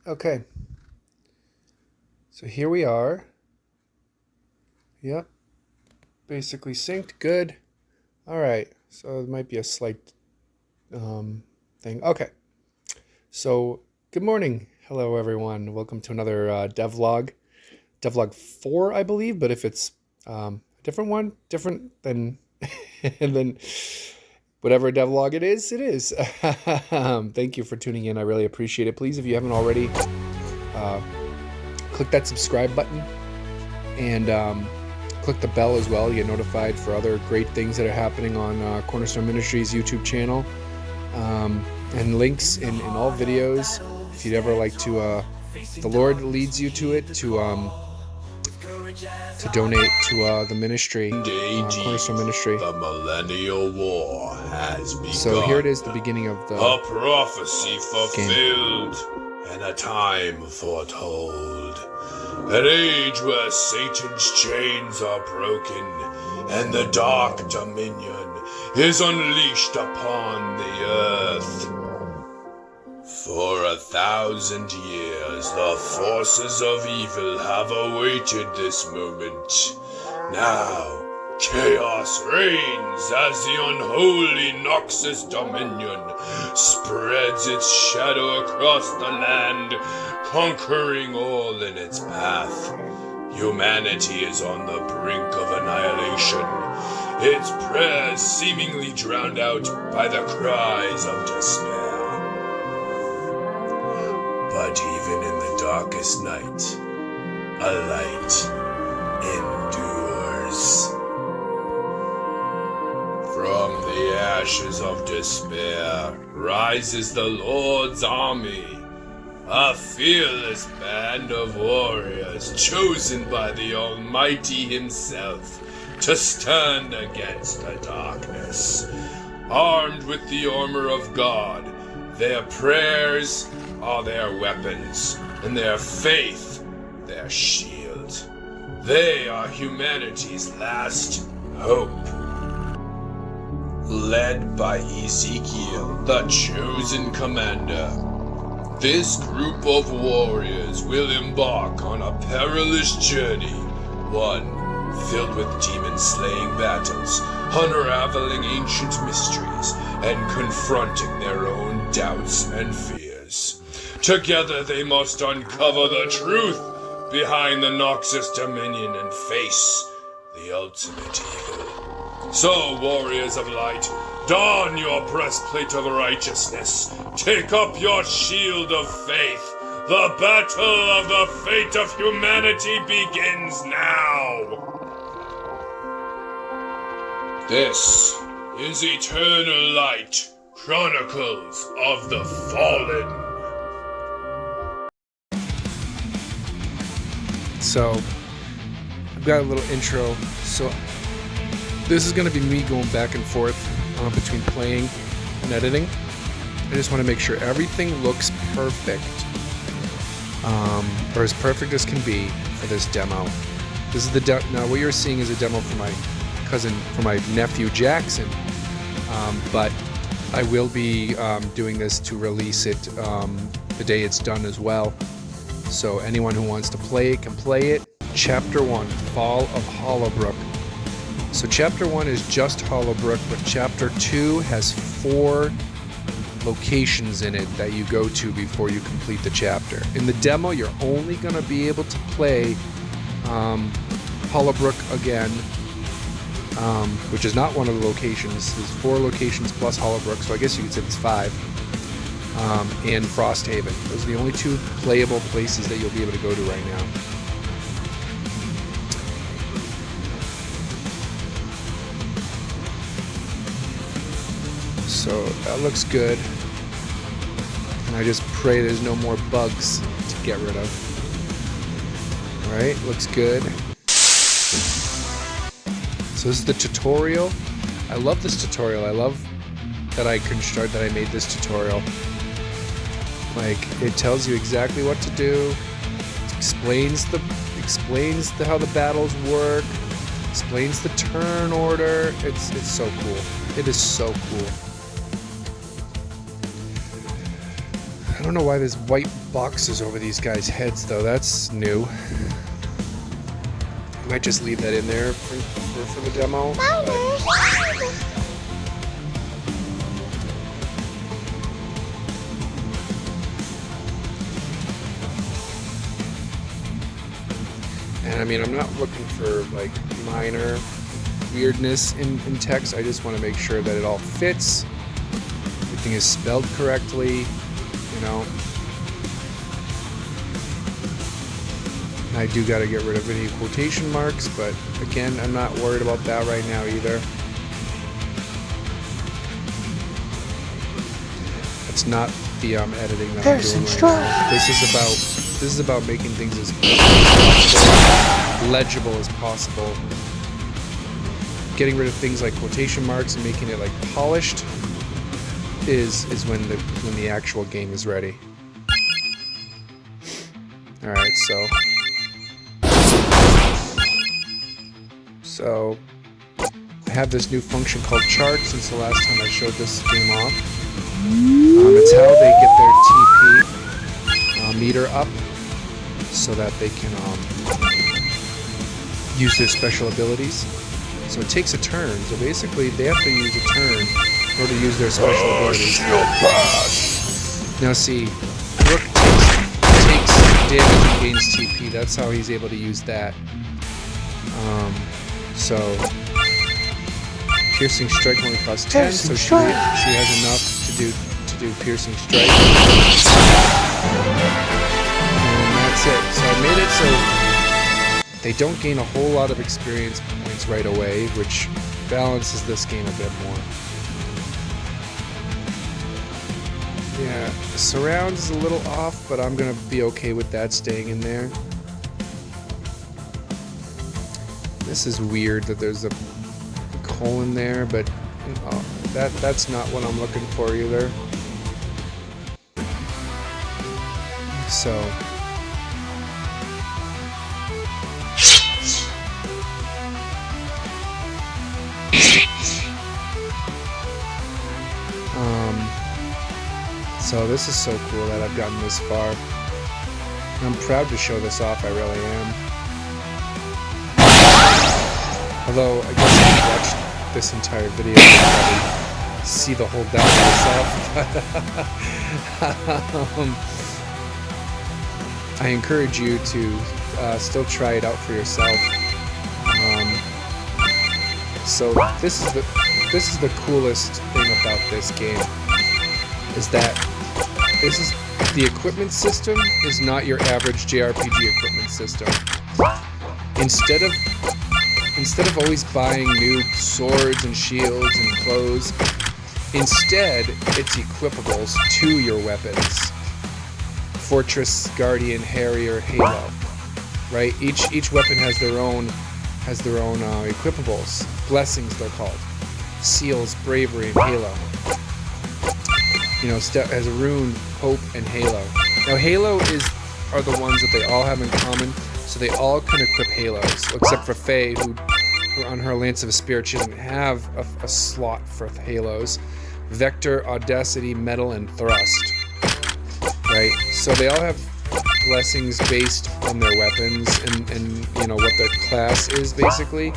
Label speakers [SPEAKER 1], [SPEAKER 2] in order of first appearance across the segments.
[SPEAKER 1] Okay. So here we are. Yep. Basically synced. Good. All right. So it might be a slight thing. Okay. So good morning. Hello, everyone. Welcome to another devlog. Devlog 4, I believe. But if it's a different one, different than and then whatever devlog it is, it is. Thank you for tuning in. I really appreciate it. Please, if you haven't already, click that subscribe button and click the bell as well. You get notified for other great things that are happening on Cornerstone Ministry's YouTube channel, and links in all videos. If you'd ever like to, the Lord leads you to it, to donate to the ministry, Cornerstone Ministry.
[SPEAKER 2] The millennial war has begun.
[SPEAKER 1] So here it is, the beginning of the
[SPEAKER 2] a prophecy fulfilled and a time foretold. An age where Satan's chains are broken and the dark dominion is unleashed upon the earth. For 1,000 years, the forces of evil have awaited this moment. Now, chaos reigns as the unholy Noxus dominion spreads its shadow across the land, conquering all in its path. Humanity is on the brink of annihilation, its prayers seemingly drowned out by the cries of despair. But even in the darkest night, a light endures. From the ashes of despair rises the Lord's army, a fearless band of warriors chosen by the Almighty Himself to stand against the darkness. Armed with the armor of God, their prayers are their weapons, and their faith their shield. They are humanity's last hope. Led by Ezekiel, the chosen commander, this group of warriors will embark on a perilous journey, one filled with demon-slaying battles, unraveling ancient mysteries, and confronting their own doubts and fears. Together they must uncover the truth behind the Noxus dominion and face the ultimate evil. So, warriors of light, don your breastplate of righteousness. Take up your shield of faith. The battle of the fate of humanity begins now. This is Eternal Light, Chronicles of the Fallen.
[SPEAKER 1] So, I've got a little intro. So, this is going to be me going back and forth between playing and editing. I just want to make sure everything looks perfect, or as perfect as can be for this demo. This is now what you're seeing is a demo for my nephew Jackson, but I will be doing this to release it the day it's done as well. So anyone who wants to play it can play it. Chapter 1, Fall of Hollowbrook. So Chapter 1 is just Hollowbrook, but Chapter 2 has 4 locations in it that you go to before you complete the chapter. In the demo, you're only going to be able to play Hollowbrook again, which is not one of the locations. There's 4 locations plus Hollowbrook, so I guess you could say it's 5. And Frosthaven. Those are the only 2 playable places that you'll be able to go to right now. So that looks good. And I just pray there's no more bugs to get rid of. Alright, looks good. So this is the tutorial. I love this tutorial. I love that I made this tutorial. Like, it tells you exactly what to do. It explains how the battles work. Explains the turn order. It's so cool. It is so cool. don't know why there's white boxes over these guys' heads, though. That's new. I might just leave that in there for the demo. And I mean, I'm not looking for like minor weirdness in text. I just want to make sure that it all fits. Everything is spelled correctly, you know. And I do got to get rid of any quotation marks, but again, I'm not worried about that right now either. That's not the editing that I'm doing right now. This is about making things as legible as possible. Getting rid of things like quotation marks and making it like polished is when the actual game is ready. All right, so I have this new function called chart since the last time I showed this game off. It's how they get their TP meter up so that they can use their special abilities. So it takes a turn. So basically, they have to use a turn in order to use their special abilities. Now see, Rook takes damage and gains TP. That's how he's able to use that. So piercing strike only costs 10, so she has enough to do piercing strike. And that's it. So I made it so they don't gain a whole lot of experience points right away, which balances this game a bit more. Yeah, surround is a little off, but I'm gonna be okay with that staying in there. This is weird that there's a colon there, but that's not what I'm looking for either. So so this is so cool that I've gotten this far. And I'm proud to show this off, I really am. Although, I guess if you watched this entire video, you probably see the whole demo yourself. I encourage you to still try it out for yourself. So this is the coolest thing about this game, is that the equipment system is not your average JRPG equipment system. Instead of always buying new swords and shields and clothes, instead it's equipables to your weapons. Fortress, Guardian, Harrier, Halo, right? Each weapon has their own equipables. Blessings, they're called. Seals, Bravery, and Halo. You know, has a rune, Hope, and Halo. Now, Halo are the ones that they all have in common, so they all can equip Halos, except for Faye, who on her Lance of a Spirit, she doesn't have a slot for Halos. Vector, Audacity, Metal, and Thrust. Right? So they all have blessings based on their weapons and you know, what their class is, basically.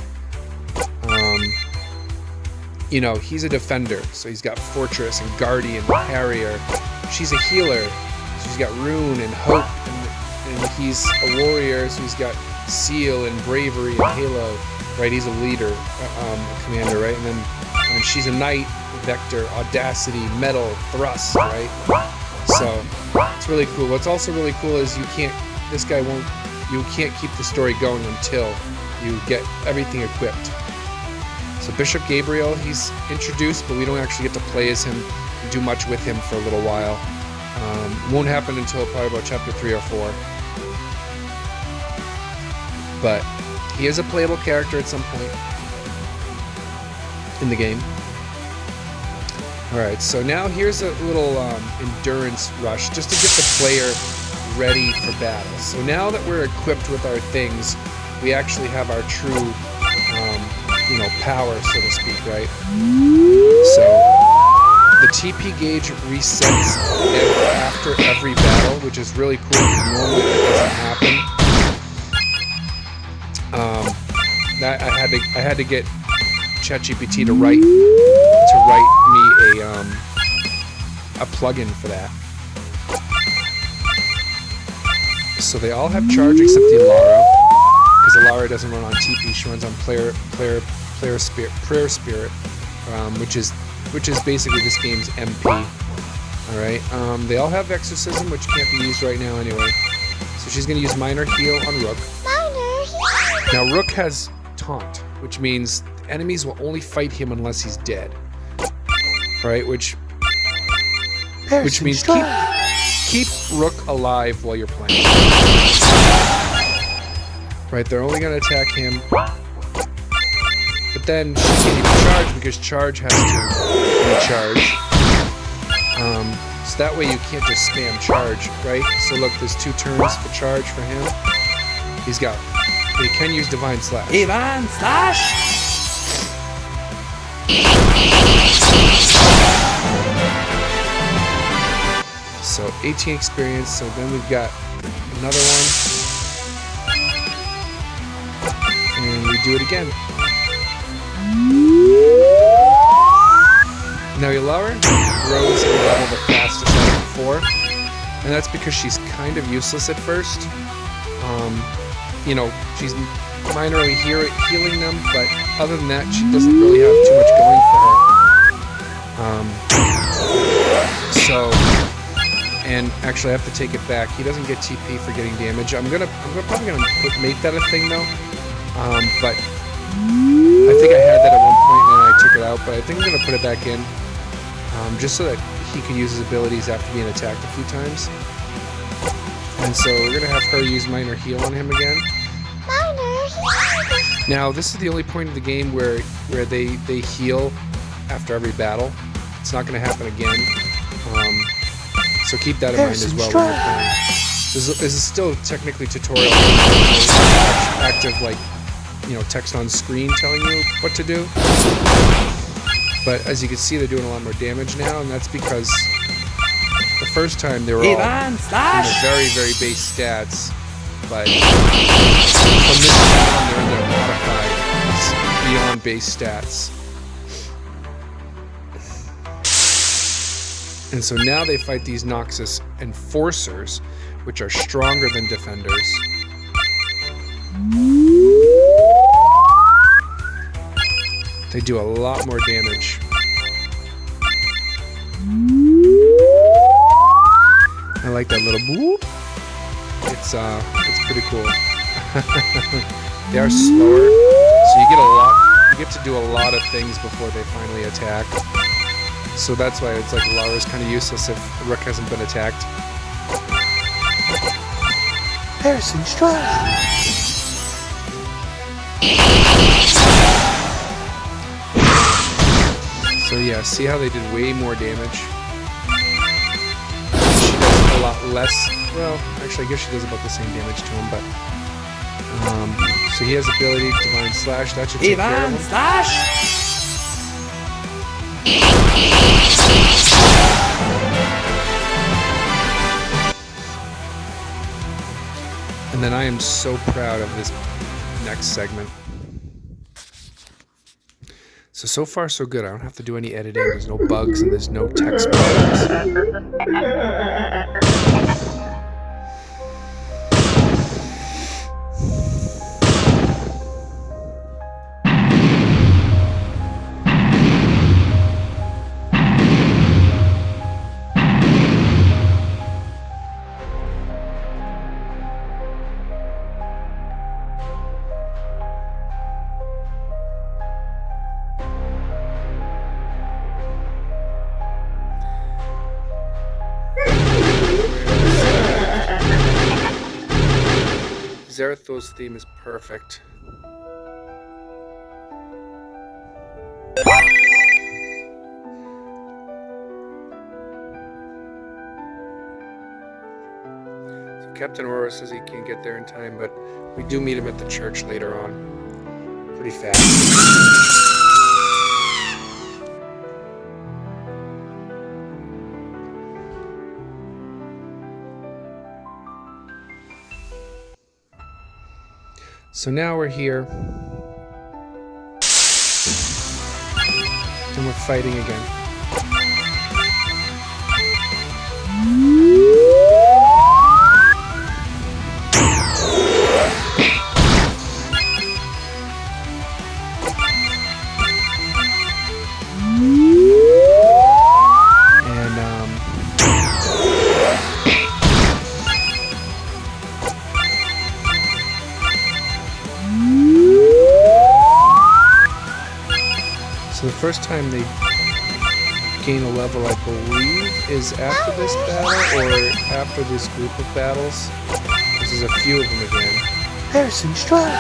[SPEAKER 1] You know, he's a defender, so he's got Fortress and Guardian and Harrier. She's a healer, so she's got Rune and Hope, and he's a warrior, so he's got Seal and Bravery and Halo, right? He's a leader, commander, right? And then she's a knight, Vector, Audacity, Metal, Thrust, right? So it's really cool. What's also really cool is you can't keep the story going until you get everything equipped. So Bishop Gabriel, he's introduced, but we don't actually get to play as him and do much with him for a little while. Won't happen until probably about chapter 3 or 4. But he is a playable character at some point in the game. Alright, so now here's a little endurance rush just to get the player ready for battle. So now that we're equipped with our things, we actually have our true you know, power, so to speak, right? So The TP gauge resets after every battle, which is really cool because normally that doesn't happen. That I had to get ChatGPT to write me a plugin for that. So they all have charge except the Alara, because Alara doesn't run on TP. She runs on prayer spirit, which is basically this game's MP. All right. They all have exorcism, which can't be used right now anyway. So she's going to use minor heal on Rook. Now Rook has taunt, which means enemies will only fight him unless he's dead. Right? Which means keep Rook alive while you're playing. Right? They're only going to attack him. But then she can't even charge because charge has to recharge. So that way you can't just spam charge, right? So look, there's 2 turns for charge for him. He can use Divine Slash.
[SPEAKER 3] Divine Slash!
[SPEAKER 1] So 18 experience, so then we've got another one. And we do it again. Now Alara grows in level the fastest out of the 4, and that's because she's kind of useless at first. She's minorly healing them, but other than that, she doesn't really have too much going for her. And actually, I have to take it back. He doesn't get TP for getting damage. I'm probably gonna make that a thing though. But I think I had that at one point and then I took it out. But I think I'm gonna put it back in, just so that he can use his abilities after being attacked a few times. And so we're gonna have her use minor heal on him again. Now this is the only point of the game where they heal after every battle. It's not gonna happen again. So keep that in mind as well when you're playing. This is still technically tutorial. Active text on screen telling you what to do. But as you can see, they're doing a lot more damage now, and that's because the first time they were all very, very base stats. But from this point on, they're in their modified beyond base stats. And so now they fight these Noxus Enforcers, which are stronger than Defenders. They do a lot more damage. I like that little boop. It's pretty cool. They are slower, so you get to do a lot of things before they finally attack. So that's why it's like Lara's kind of useless if Rook hasn't been attacked.
[SPEAKER 3] Piercing strike.
[SPEAKER 1] So yeah, see how they did way more damage? She does a lot less. Well, actually I guess she does about the same damage to him, but so he has ability Divine Slash, that should take care of him.
[SPEAKER 3] Slash!
[SPEAKER 1] And then I am so proud of this next segment. So far so good. I don't have to do any editing. There's no bugs and there's no text bugs. Zarathos theme is perfect. So Captain Aurora says he can't get there in time, but we do meet him at the church later on. Pretty fast. So now we're here. And we're fighting again. So the first time they gain a level, I believe, is after this battle or after this group of battles. There's a few of them again.
[SPEAKER 3] Piercing strike.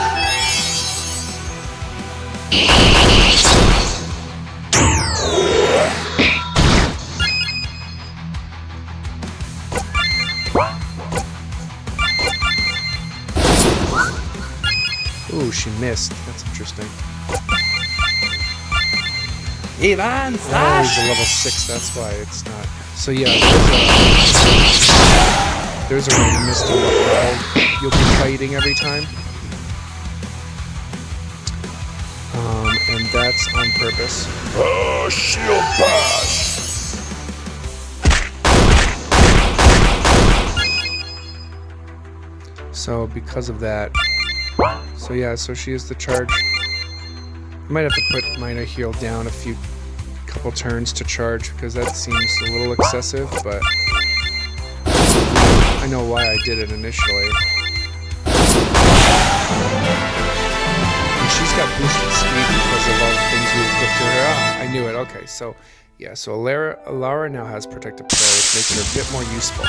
[SPEAKER 1] Ooh, she missed. That's interesting.
[SPEAKER 3] Ivan
[SPEAKER 1] Oh,
[SPEAKER 3] Stash.
[SPEAKER 1] he's a level 6, that's why it's not. So yeah, there's a randomness to what level you'll be fighting every time. And that's on purpose.
[SPEAKER 2] Oh, shield bash!
[SPEAKER 1] So because of that, so yeah, so she is the charge. I might have to put minor heal down a couple turns to charge because that seems a little excessive, but I know why I did it initially. And she's got boosted speed because of all the things we equipped to her. Ah, I knew it. Okay, so yeah, so Alara now has protective prayer, which makes her a bit more useful.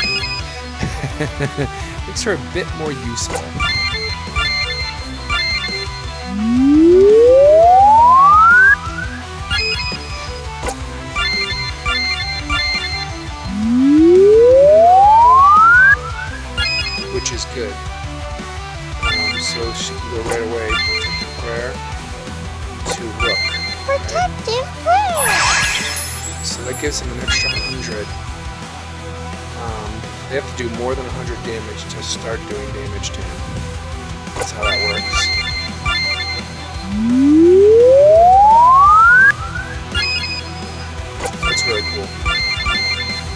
[SPEAKER 1] Makes her a bit more useful. Which is good. So she can go right away. Protective prayer to Rook.
[SPEAKER 4] Protective prayer.
[SPEAKER 1] So that gives him an extra 100. They have to do more than 100 damage to start doing damage to him. That's how that works. That's really cool.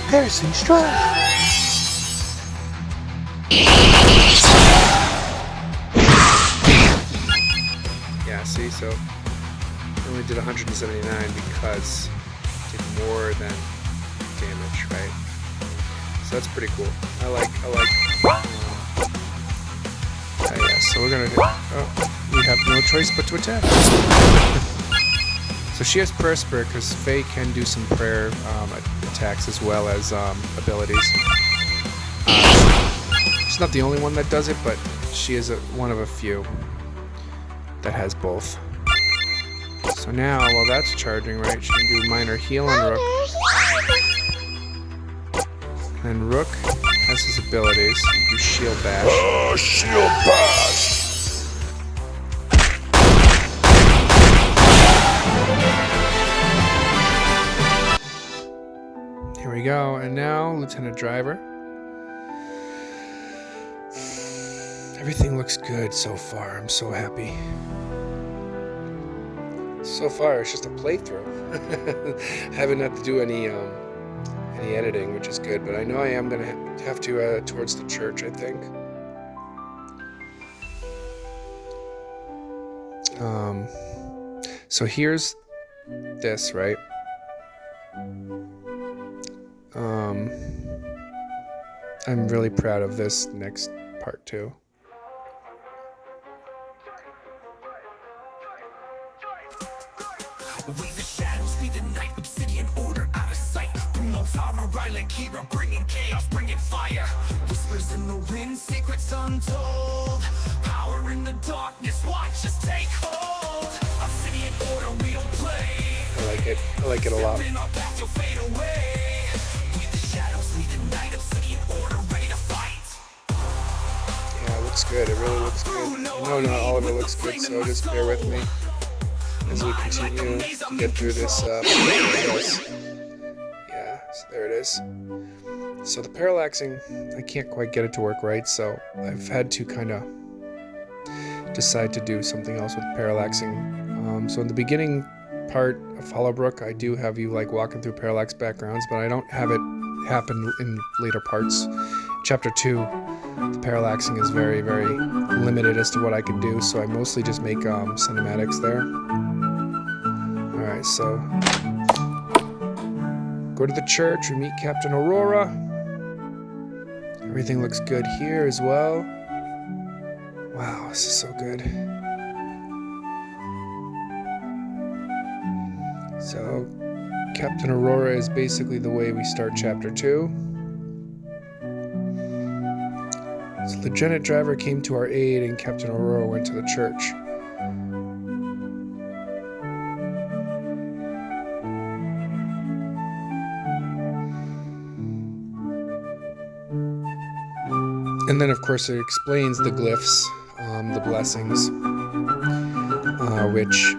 [SPEAKER 3] Piercing strike.
[SPEAKER 1] Yeah, see, so I only did 179 because it did more than damage, right? So that's pretty cool. I like. Yeah, so we're gonna. Oh, we have no choice but to attack. So she has prayer spirit because Faye can do some prayer attacks as well as abilities. She's not the only one that does it, but she is one of a few that has both. So now, while that's charging, right, she can do minor heal on Rook. And Rook has his abilities. He can do shield bash.
[SPEAKER 2] Oh, shield bash!
[SPEAKER 1] Here we go. And now, Lieutenant Driver. Everything looks good so far. I'm so happy. So far, it's just a playthrough. Haven't had to do any editing, which is good. But I know I am gonna have to towards the church, I think. So here's this, right? I'm really proud of this next part too.
[SPEAKER 5] We the shadows, we the night, obsidian order out of sight. Remote our island, hero bringing chaos, bringing fire. Whispers in the wind, secrets untold. Power in the darkness, watch us take hold. Obsidian order, we don't play.
[SPEAKER 1] I like it. I like it a lot.
[SPEAKER 5] Step in our path, you'll fade away. We the shadows, we the night, obsidian order, ready to fight.
[SPEAKER 1] Yeah, it looks good. It really looks good. I know not all of it looks good, so just bear with me as we continue to get through this process. Yeah, so there it is. So the parallaxing, I can't quite get it to work right, so I've had to kind of decide to do something else with parallaxing. So in the beginning part of Hollowbrook, I do have you like walking through parallax backgrounds, but I don't have it happen in later parts. Chapter 2, the parallaxing is very, very limited as to what I can do, so I mostly just make cinematics there. Alright, so go to the church, we meet Captain Aurora. Everything looks good here as well. Wow, this is so good. So, Captain Aurora is basically the way we start Chapter 2. So, Lieutenant Driver came to our aid and Captain Aurora went to the church. And then, of course, it explains the glyphs, the blessings, which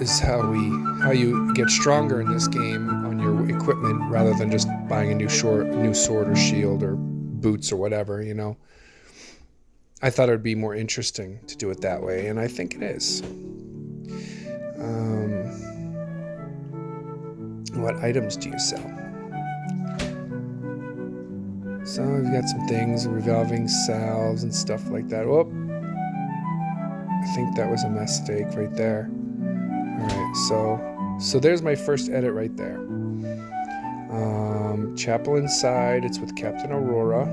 [SPEAKER 1] is how you get stronger in this game on your equipment rather than just buying a new sword or shield or boots or whatever, you know. I thought it would be more interesting to do it that way, and I think it is. What items do you sell? So we've got some things, revolving salves and stuff like that. Oh, I think that was a mistake right there. Alright, so there's my first edit right there. Chapel inside, it's with Captain Aurora.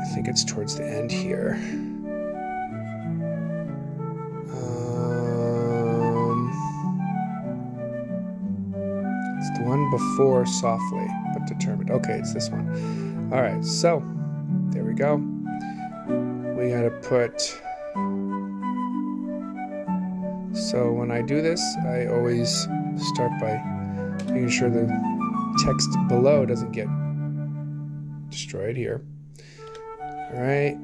[SPEAKER 1] I think it's towards the end here. It's the one before Softly but Determined. Okay, it's this one. Alright, so there we go. We gotta put... So when I do this, I always start by making sure the text below doesn't get destroyed here. Alright.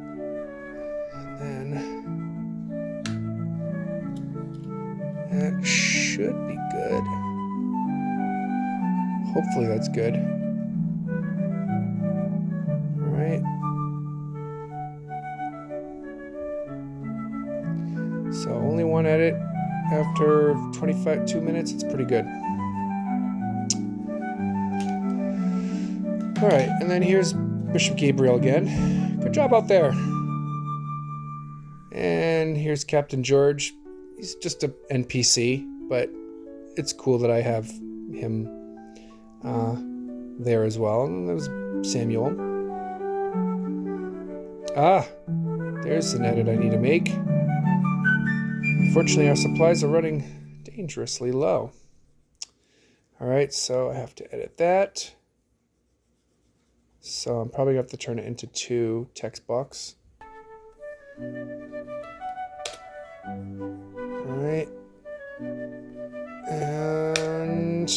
[SPEAKER 1] And then that should be good. Hopefully that's good. Alright. So only one edit after 2 minutes, it's pretty good. Alright, and then here's Bishop Gabriel again. Good job out there. And here's Captain George. He's just an NPC, but it's cool that I have him there as well. And there's Samuel. There's an edit I need to make. Unfortunately, our supplies are running dangerously low. Alright, so I have to edit that. So I'm probably going to have to turn it into 2 text box. Alright. And...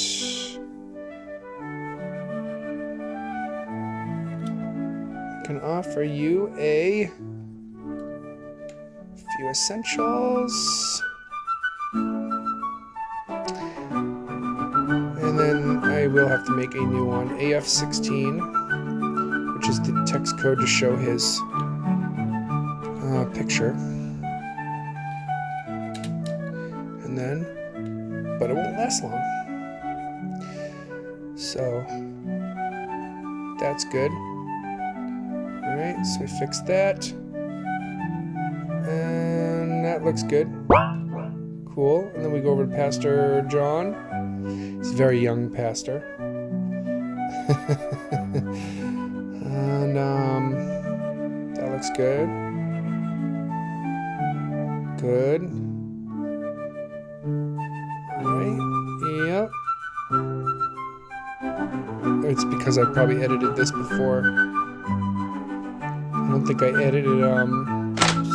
[SPEAKER 1] I can offer you a few essentials. And then I will have to make a new one. AF16. Which is the text code to show his picture. And then, but it won't last long. So, that's good. Alright, so we fixed that. And that looks good. Cool. And then we go over to Pastor John. He's a very young pastor. And that looks good. Good. Alright. Yep. It's because I probably edited this before. I don't think I edited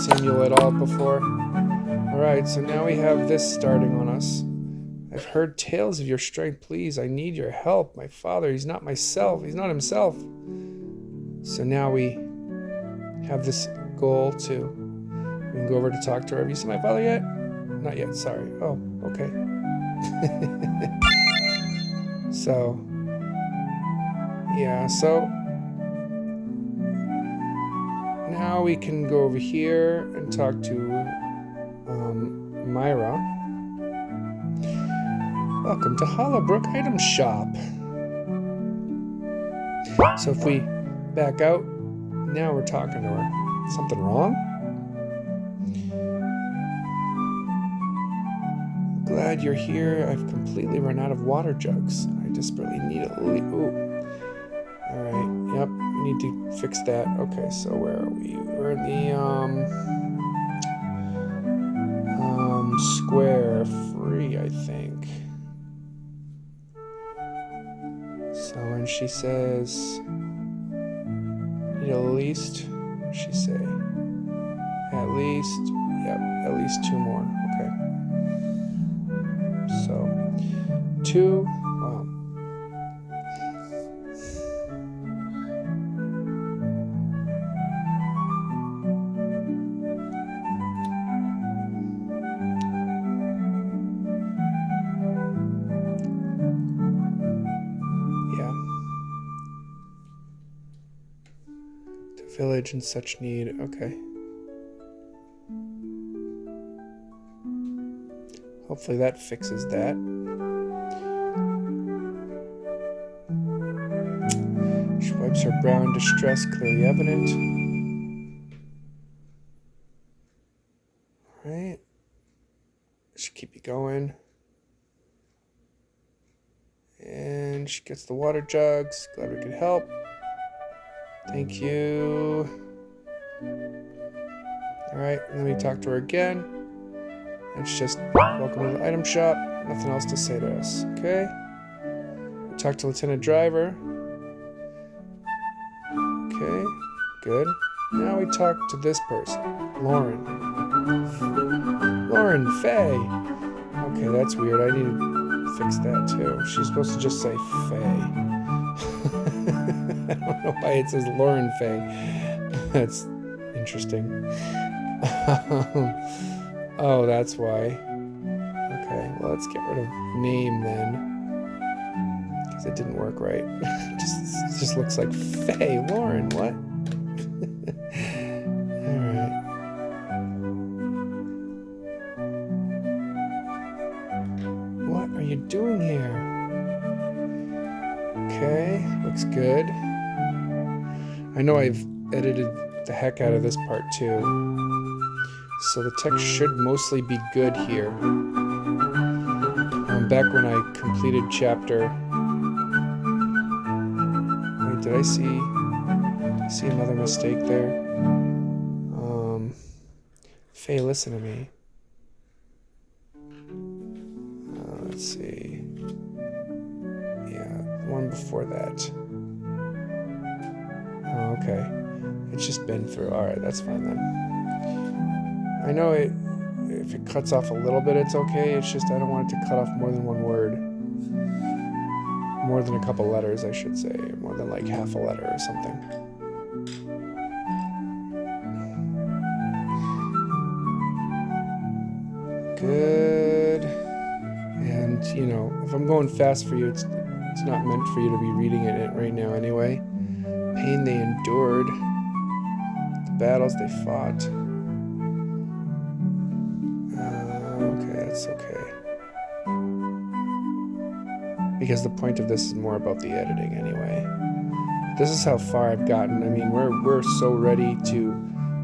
[SPEAKER 1] Samuel at all before. Alright, so now we have this starting on us. I've heard tales of your strength. Please, I need your help. My father, he's not myself. He's not himself. So now we have this goal to, we can go over to talk to her. Have you seen my father yet? Not yet, sorry. Oh, okay. So, yeah, so now we can go over here and talk to Myra. Welcome to Hollowbrook Item Shop. So if we back out, now we're talking to her. Something wrong? Glad you're here. I've completely run out of water jugs. I desperately need a ooh. Alright, yep, we need to fix that. Okay, so where are we? We're in the square free, I think. So when she says need at least, what does she say? At least, yep, at least 2 more. Okay. So 2, wow. Village in such need. Okay. Hopefully that fixes that. She wipes her brow in distress, clearly evident. Alright. Should keep you going. And she gets the water jugs. Glad we could help. Thank you. Alright, and then we talk to her again. It's just, welcome to the item shop. Nothing else to say to us. Okay. We talk to Lieutenant Driver. Okay, good. Now we talk to this person. Lauren. Lauren Faye. Okay, that's weird. I need to fix that too. She's supposed to just say Faye. I don't know why it says Lauren Faye. That's interesting. Oh, that's why. Okay, well, let's get rid of name then. Because it didn't work right. It just looks like Faye. Lauren, what? Alright. What are you doing here? Okay, looks good. I know I've edited the heck out of this part too. So the text should mostly be good here. Back when I completed chapter... Wait, did I see another mistake there? Faye, listen to me. Let's see. Yeah, the one before that. Oh, okay. It's just been through. Alright, that's fine then. I know if it cuts off a little bit, it's okay. It's just I don't want it to cut off more than one word. More than a couple letters, I should say. More than like half a letter or something. Good. And, you know, if I'm going fast for you, it's not meant for you to be reading it right now anyway. Pain they endured. The battles they fought. That's okay. Because the point of this is more about the editing anyway. This is how far I've gotten. I mean, we're so ready to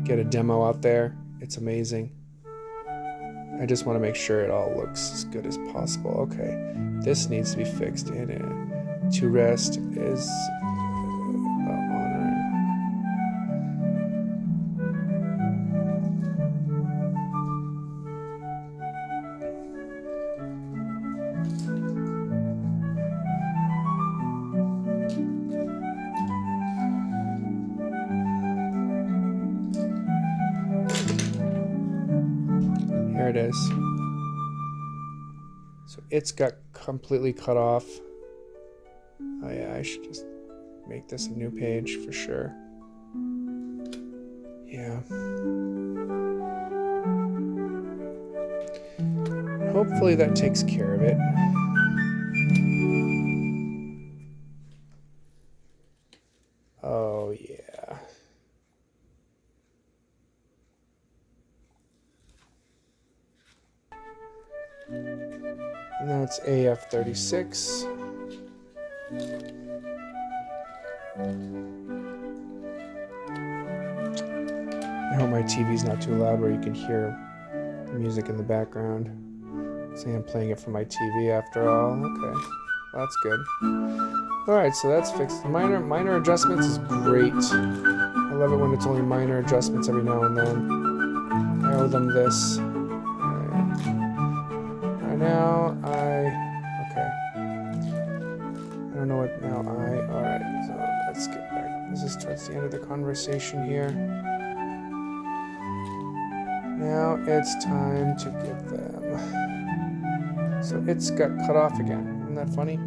[SPEAKER 1] get a demo out there. It's amazing. I just want to make sure it all looks as good as possible. Okay, this needs to be fixed. And to rest is honoring. Here it is. So it's got completely cut off. Oh yeah, I should just make this a new page for sure. Yeah. Hopefully that takes care of it. Oh yeah. And that's AF36. I hope my TV's not too loud where you can hear the music in the background. See, I'm playing it from my TV after all. Okay, well, that's good. Alright, so that's fixed. Minor adjustments is great. I love it when it's only minor adjustments every now and then. I owe them this. Alright, now okay. I don't know what now alright, so let's get back. This is towards the end of the conversation here. Now it's time to give them. So it's got cut off again. Isn't that funny?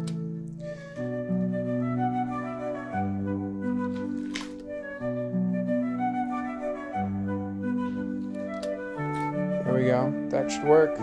[SPEAKER 1] There we go. That should work.